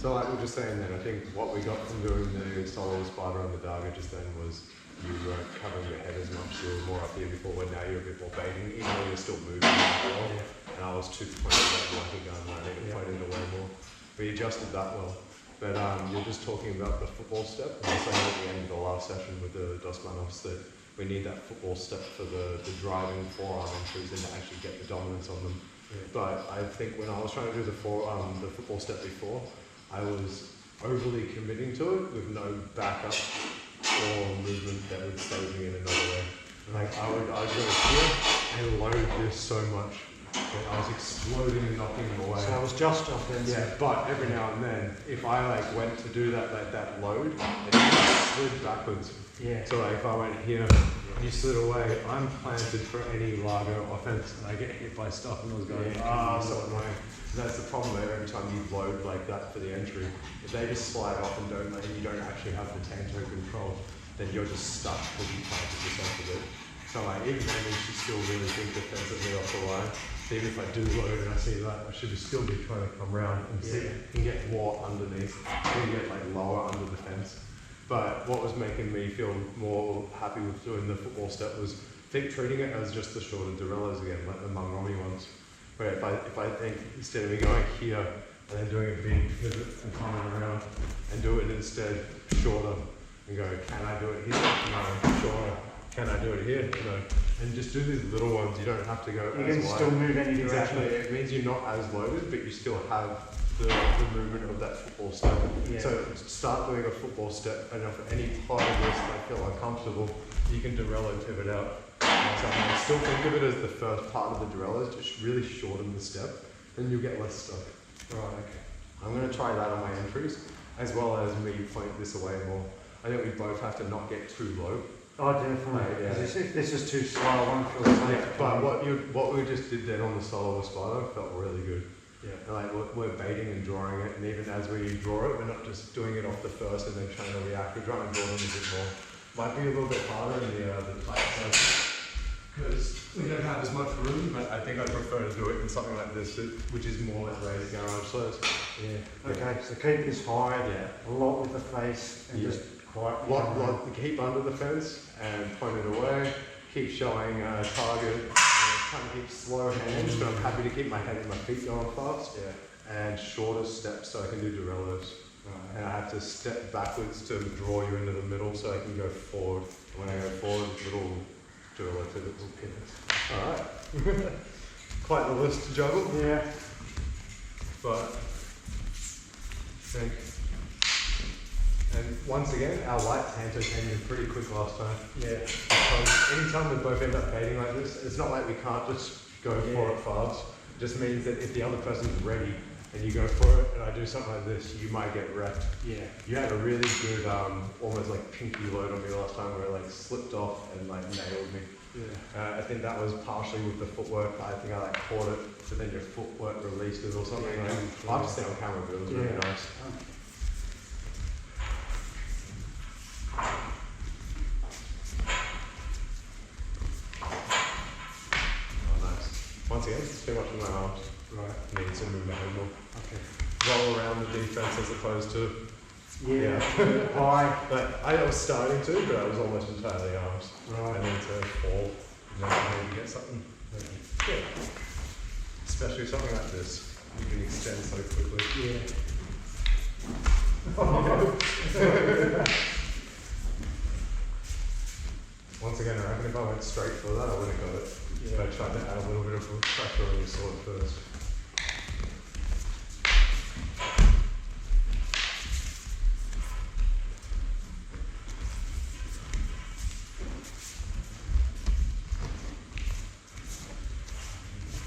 So like we were just saying then, I think what we got from doing the solo Espada on the Darga just then was you weren't covering your head as much, you were more up here before, where now you're a bit more baiting, even though you're still moving well. And I was too pointed at like a gun, I need to point it away more. But you adjusted that well. But you're just talking about the football step, and I was saying at the end of the last session with the Dos Manos that we need that football step for the driving forearm entries and to actually get the dominance on them. But I think when I was trying to do the football step before, I was overly committing to it with no backup or movement that would save me in another way. Like I'd go here and load this so much that I was exploding and knocking them away. So I was just offensive. Yeah, but every now and then, if I like went to do that load, it slid backwards. Yeah. So like if I went here and you slid away, I'm planted for any Largo offense and I get hit by stuff and I was going, so annoying. That's the problem there, every time you load like that for the entry, if they just slide off and you don't actually have the tanto control, then you're just stuck because you can't get yourself a bit. So like even then you should still really think defensively off the line. So even if I do load and I see that, I should still be trying to come around and see and get more underneath, and get like lower under the fence. But what was making me feel more happy with doing the football step was treating it as just the shorter Dorellas again, like the Mungromi ones. Where if I think instead of me going here and then doing a big pivot and coming around and do it instead shorter and go, can I do it here? No, shorter. Can I do it here? No. And just do these little ones. You don't have to go you as can wide. still move any direction. Exactly. It means you're not as loaded, but you still have the movement of that football step. Yeah. So start doing a football step, and if any part of this I feel uncomfortable, you can Dorello pivot out. So I still think of it as the first part of the Dorello, just really shorten the step, and you'll get less stuck. Right, okay. I'm going to try that on my entries, as well as me point this away more. I think we both have to not get too low. Oh, definitely. Yeah. If this is too slow, I won't feel safe. Yeah, but what we just did then on the solo Espada felt really good. Yeah. And like we're baiting and drawing it, and even as we draw it, we're not just doing it off the first and then trying to react. We're trying to draw them a bit more. Might be a little bit harder in the tight side because we don't have as much room, but I think I prefer to do it in something like this, which is more like raised garage slows. Yeah. Okay, so keep this high, a lot with the face, and just quite keep under the fence and point it away. Keep showing target. Trying to keep slow hands, but I'm happy to keep my head and my feet going fast. And shorter steps so I can do Dorellos. Right. And I have to step backwards to draw you into the middle so I can go forward. And when I go forward, little Dorello pivots. Alright. Quite the list to juggle. Yeah. But I think. And once again, our light tanto came in pretty quick last time. Yeah. Because anytime we both end up baiting like this, it's not like we can't just go for it fast. It just means that if the other person's ready and you go for it and I do something like this, you might get wrecked. Yeah. You had a really good, almost like pinky load on me last time where it like slipped off and like nailed me. Yeah. I think that was partially with the footwork. I think I like caught it, but then your footwork released it or something. Yeah. I've just seen it on camera, but it was really nice. Once again, it's too much in my arms. Right. Need to move my head more. Okay. Roll around the defense as opposed to. High. But I was starting to, but I was almost entirely arms. Right. I need to fall and then maybe get something. Yeah. Especially something like this. You can extend so quickly. Yeah. Once again, I reckon if I went straight for that, I would have got it. Yeah. But I tried to add a little bit of pressure on your sword first.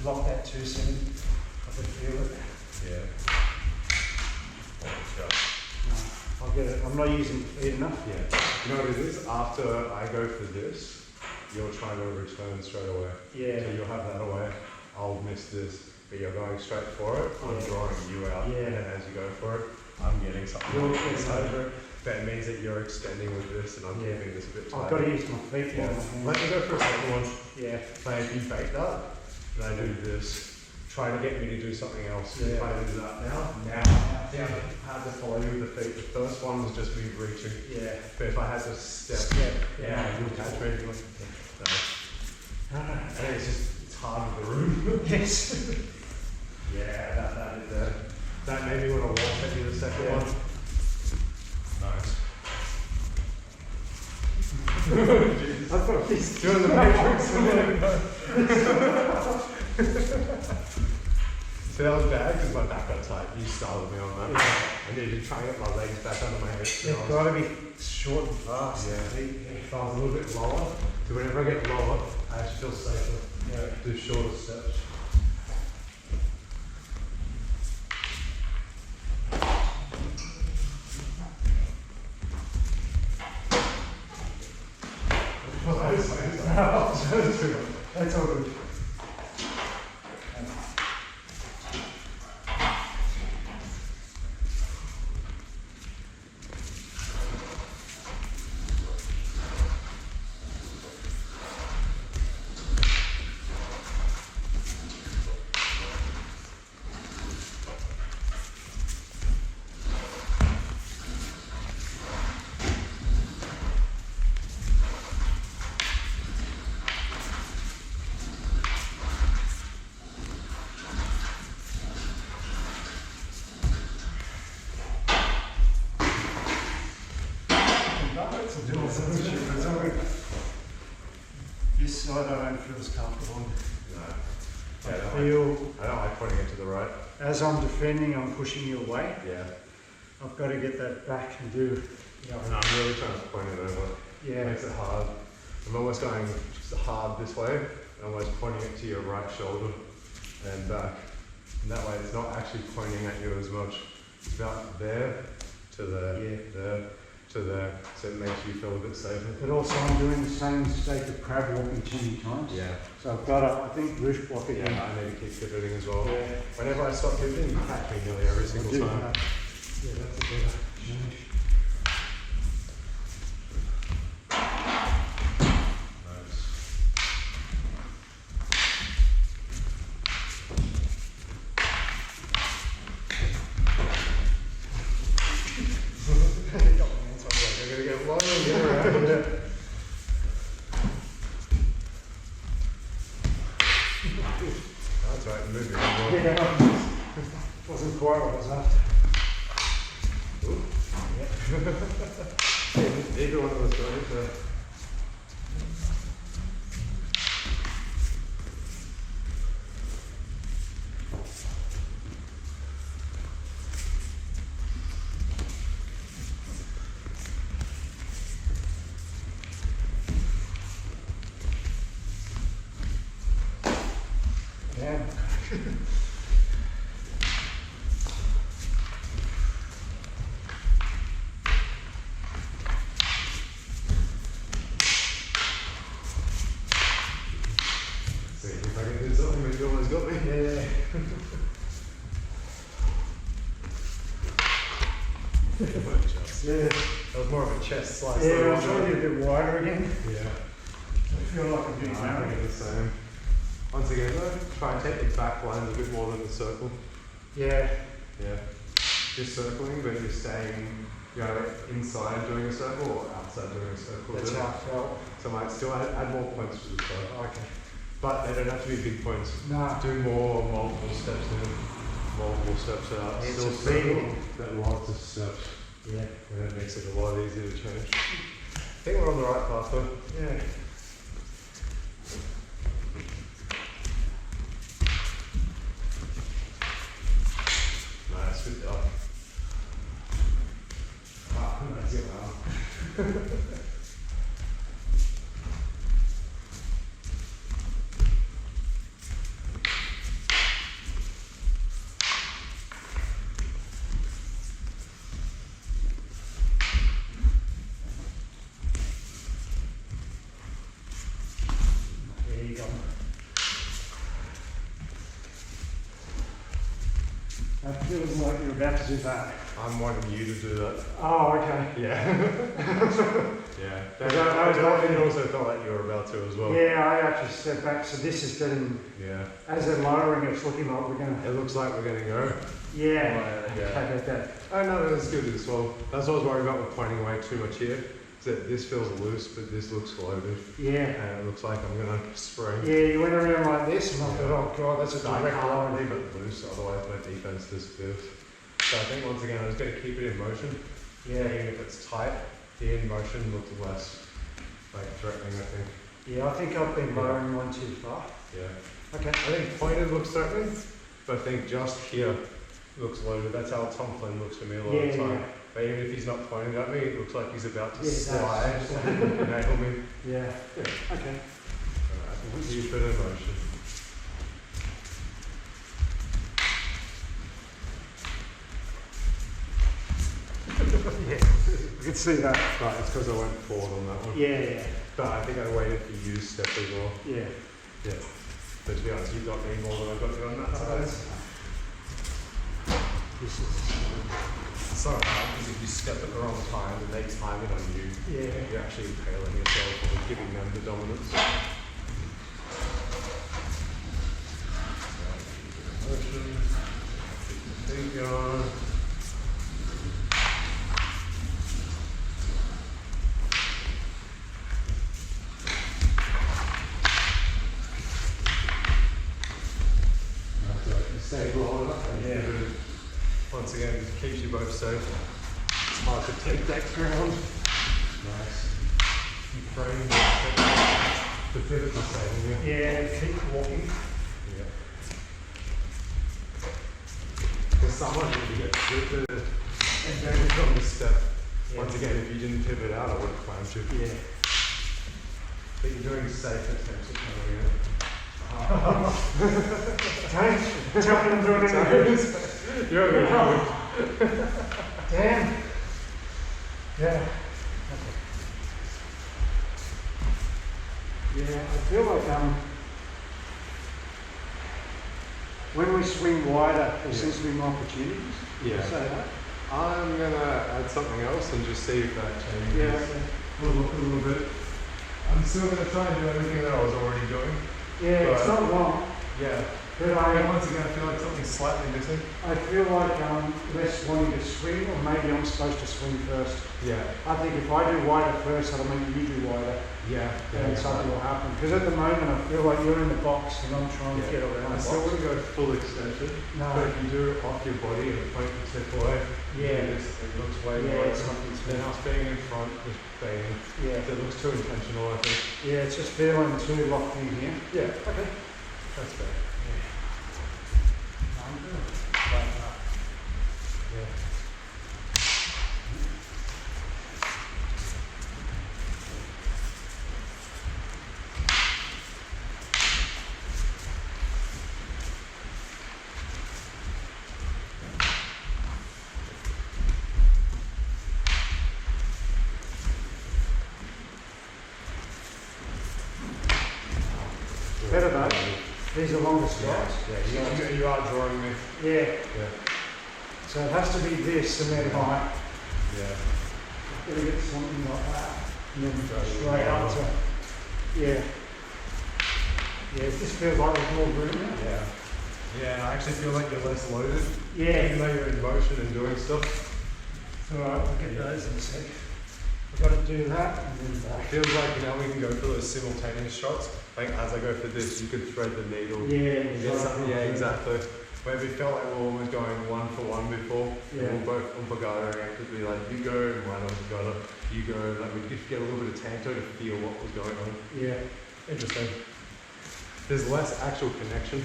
Lock that too soon. I can feel it. Yeah. I'll get it. I'm not using it enough. Yeah. You know what it is? After I go for this, you're trying to return straight away. Yeah. So you'll have that away. I'll miss this, but you're going straight for it. I'm drawing you out. Yeah. And then as you go for it, I'm getting something. You're getting over it. That means that you're extending with this, and I'm keeping this a bit tight. I've got to use my feet. Yeah. Let me go for a second one. Yeah. So if you bait that, then I do this, trying to get me to do something else. Yeah. You're trying to do that now. Yeah. Had to follow you with the feet. The first one was just me reaching. Yeah. But if I had to step, you'll catch me. So, and it's hard with the room. Yes. Yeah, that made me want to walk at you the second one. Nice. I thought he's Doing the Matrix. See, that was bad because my back got tight. You started me on that. Yeah. I needed to try and get my legs back under my hips. It's got to be short and fast. Yeah. If I was a little bit lower, so whenever I get lower, I actually feel safer. Yeah. Do shorter steps. That's all good. This side I don't feel as comfortable. No. I feel, I don't like pointing it to the right. as I'm defending, I'm pushing you away. Yeah. I've got to get that back and do. And I'm really trying to point it over. It Yeah. makes it hard. I'm almost going just hard this way, and almost pointing it to your right shoulder and back. And that way it's not actually pointing at you as much. It's about there to there, there to there. So it makes you feel a bit safer. But also I'm doing the same mistake of crab walking too many times. Yeah. So I've got to, I think, roof block again. Yeah, I need to keep pivoting as well. Yeah. Whenever I stop pivoting, you catch me nearly every single I do time. that. Yeah, that's a better change. Nice. I'm gonna get low and get around. That's right, moving on. Yeah, wasn't quite what I was after. Either one of us got it. Yeah. See if I can do something, but you almost got me. Yeah. Yeah. That was more of a chest slice. Yeah, than I'll one. try to get a bit wider again. Yeah. I feel like I'm getting I narrow. think it's the same. Once again though, try and take the back lines a bit more than the circle. Yeah. Yeah. You're circling, but you're staying, inside doing a circle or outside doing a circle. That's how I felt. So I might still add more points to the side. Okay. But they don't have to be big points. Nah. Do more multiple steps in, multiple steps out. It's Still a circle, big- but lots of steps. Yeah. And it makes it a lot easier to change. I think we're on the right path though. Yeah. Nice, good job. Ah, that's it. Wow. There you go. That feels like you're about to do that. I'm wanting you to do that. Oh, okay. Yeah. Yeah. It also felt like you were about to as well. Yeah, I actually stepped back, so this is getting, Yeah. as they're lowering, it's looking like we're going to... It looks like we're going to go. Yeah. Yeah. Okay, okay. Oh no, that's good as well. That's what I was worried about with pointing away too much here. Is that this feels loose, but this looks loaded. Yeah. And it looks like I'm going to spring. Yeah, you went around like this, and I thought, oh god, that's a I direct can't line. leave it loose, otherwise my defense is stiff. So I think once again, I'm just going to keep it in motion. Yeah. Even if it's tight, the in motion looks less like threatening, I think. Yeah, I think I've been lowering one too far. Yeah. Okay. I think pointed looks threatening, but I think just here looks loaded. That's how Tom Flynn looks to me a lot of the time. Yeah. But even if he's not pointing at me, it looks like he's about to Yeah, slide and enable me. Yeah. Yeah. Okay. Alright, keep it in motion. Yeah, I can see that. Right, it's because I went forward on that one. Yeah, But I think I waited for you to step as well. yeah. Yeah. But to be honest, you got me more than I got you on that side. This is... It's so hard because if you step at the wrong time and they time it on you, Yeah. you're actually impaling yourself or giving them the dominance. Motion. Keep the feet going. Stay long enough. Yeah. Once again, it keeps you both safe. It's hard to take that ground. Nice. You frame the pivot the same, yeah. Yeah, keep walking. Yeah. Because someone need to get through the and then from the step. Yeah. Once again, if you didn't pivot out, I would have climbed you. Yeah. But you're doing safe attempts at coming in. Tell me I'm doing it. You're good. Damn. Yeah. Yeah, I feel like when we swing wider, there seems to be more opportunities. Yeah. Say that. I'm gonna add something else and just see if that changes. Yeah. Okay. We'll look a little bit. I'm still gonna try and do everything that I was already doing. Yeah, it's not wrong. Yeah. But Once again, I feel like something's slightly missing. I feel like less wanting to swing, or maybe I'm supposed to swing first. Yeah. I think if I do wider first, that'll make you do wider. Yeah. And something will happen. Because at the moment, I feel like you're in the box and I'm trying to get around I the still box. wouldn't go full extension. No. But if you do it off your body and point the tip away, Yeah. it looks way Yeah, more. it's something Then us being in front, just being. Yeah. It looks too intentional, I think. Yeah, it's just feeling too locked in here. Yeah. Okay. That's fair. I'm good. Like that. Yeah. Better though. These are longer strikes. Yeah, you are drawing me. Yeah. Yeah. So it has to be this and then high. Yeah. Gotta get something like that. And then Right. straight up to. Yeah. Yeah, it just feels like there's more room now. Yeah. Yeah, I actually feel like you're less loaded. Yeah. Even though you're in motion and doing stuff. Alright, we'll get those in a sec. We've got to do that and then It that. feels like now we can go for those simultaneous shots. Like as I go for this, you could thread the needle. Yeah, Yeah, exactly. Where we felt like we were almost going 1 for 1 before. Yeah. We were both umpagadoing it because we like, you go, and Manos got it, you go. Like we could get a little bit of tanto to feel what was going on. Yeah. Interesting. There's less actual connection.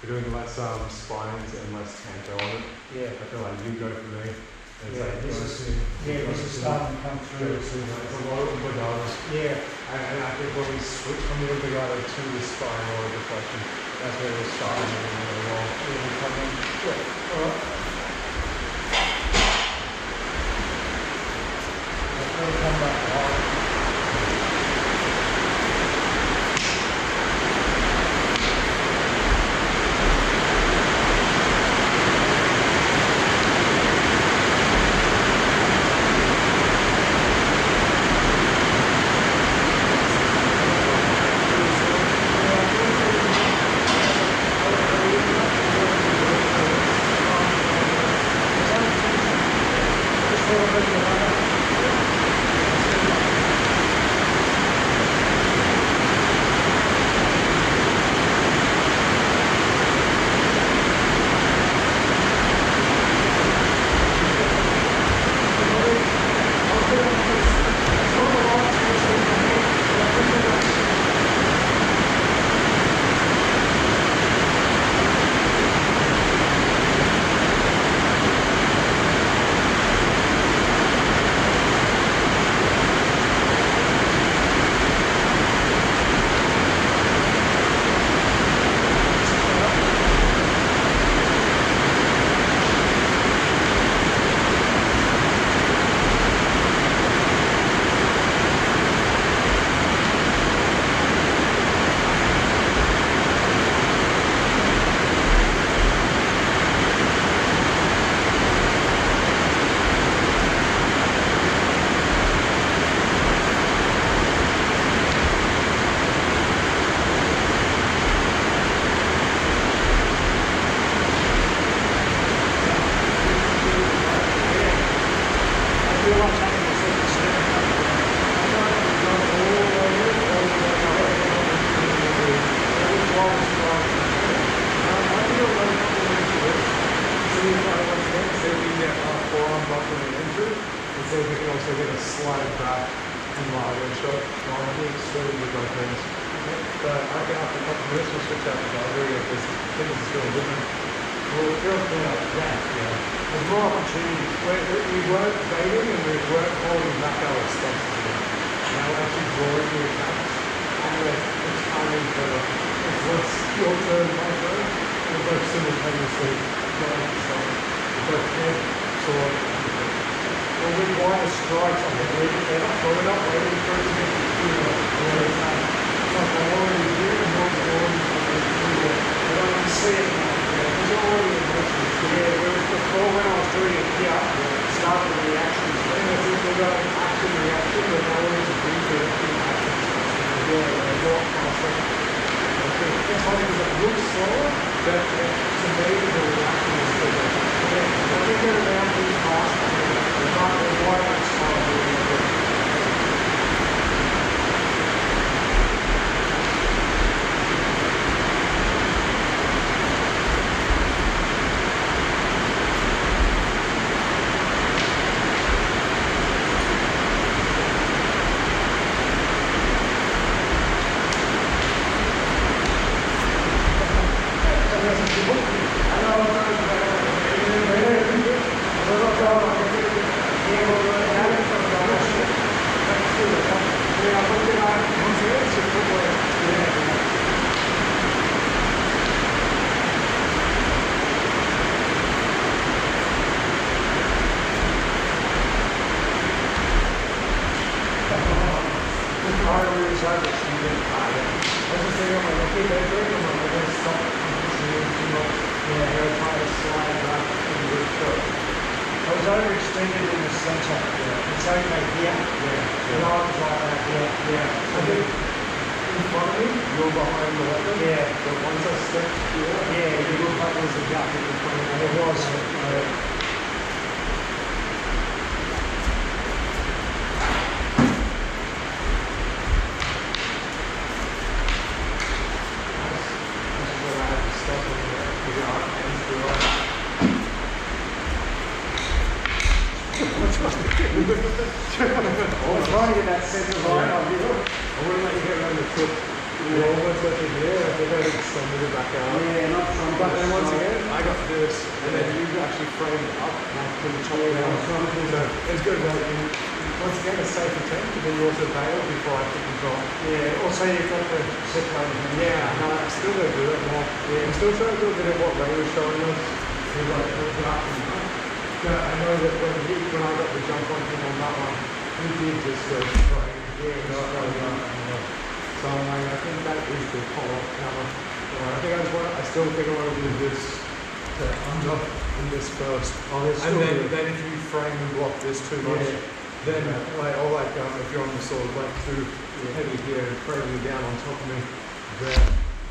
We're doing less spines and less tanto on it. Yeah. I feel like you go for me. And it's Yeah, like, this go is- to- Yeah, go this is to- starting to come go through. to- It's a lot of umpagados. Yeah. And I think when we switch from the umpagado to the spine or deflection, that's where we'll start moving really well. Yeah, come in. Yeah. Alright. We'll come back high.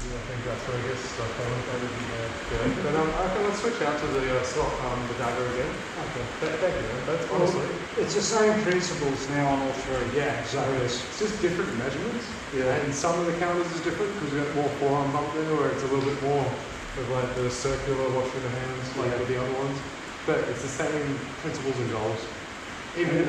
Yeah, I think that's where it is. So that would be good. But okay, let's switch out to the dagger again. Okay. Thank you, man. That's honestly. It's the same principles now on all three. Yeah, So it's just different measurements. Yeah. And some of the counters is different because we've got more forearm bump there, where it's a little bit more of like the circular washing the hands, like with the other ones. But it's the same principles and goals. Even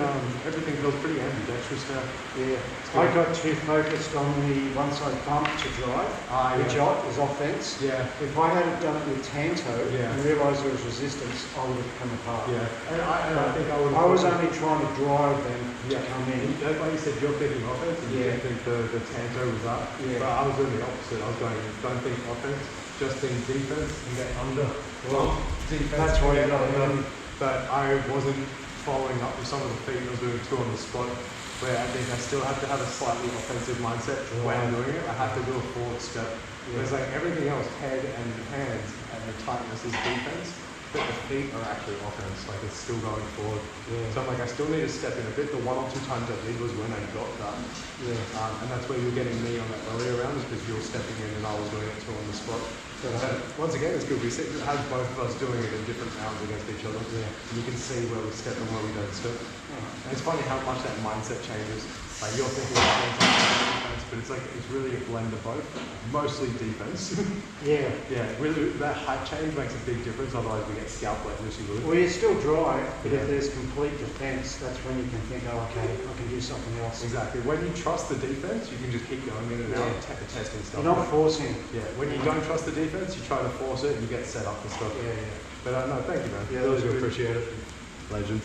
everything feels pretty ambidextrous now. Yeah. I got too focused on the one side bump to drive, which is offense. Yeah. If I had done it with Tanto and realised there was resistance, I would have come apart. Yeah. And I think I would. I was only trying to drive them to come in. Like you said, you're thinking offense, and you think the Tanto was up. Yeah. But I was doing the opposite. I was going, don't think offense, just think defense and get under. Well, defense. That's why you got it. But I wasn't following up with some of the feet. I was doing two on the spot, where I think I still have to have a slightly offensive mindset when doing it. I have to do a forward step. Whereas like everything else, head and hands and the tightness is defense, but the feet are actually offense. Like it's still going forward. So I'm like, I still need to step in a bit. The 1 or 2 times I did was when I got done. And that's where you're getting me on that earlier round, is because you're stepping in and I was doing it two on the spot. Once again, it's good. We have both of us doing it in different rounds against each other. And you can see where we step and where we don't step. And it's funny how much that mindset changes. Like you're thinking defense, but it's really a blend of both. Mostly defense. Yeah, really that height change makes a big difference, otherwise we get scalped like Lucy would. Well, you still drive, but if there's complete defence, that's when you can think, oh, okay, I can do something else. Exactly. When you trust the defense, you can just keep going in and out, testing stuff. You're not forcing. Yeah, when you don't trust the defense, you try to force it and you get set up for stuff. But no, thank you, man. Yeah, really appreciate it. Legend.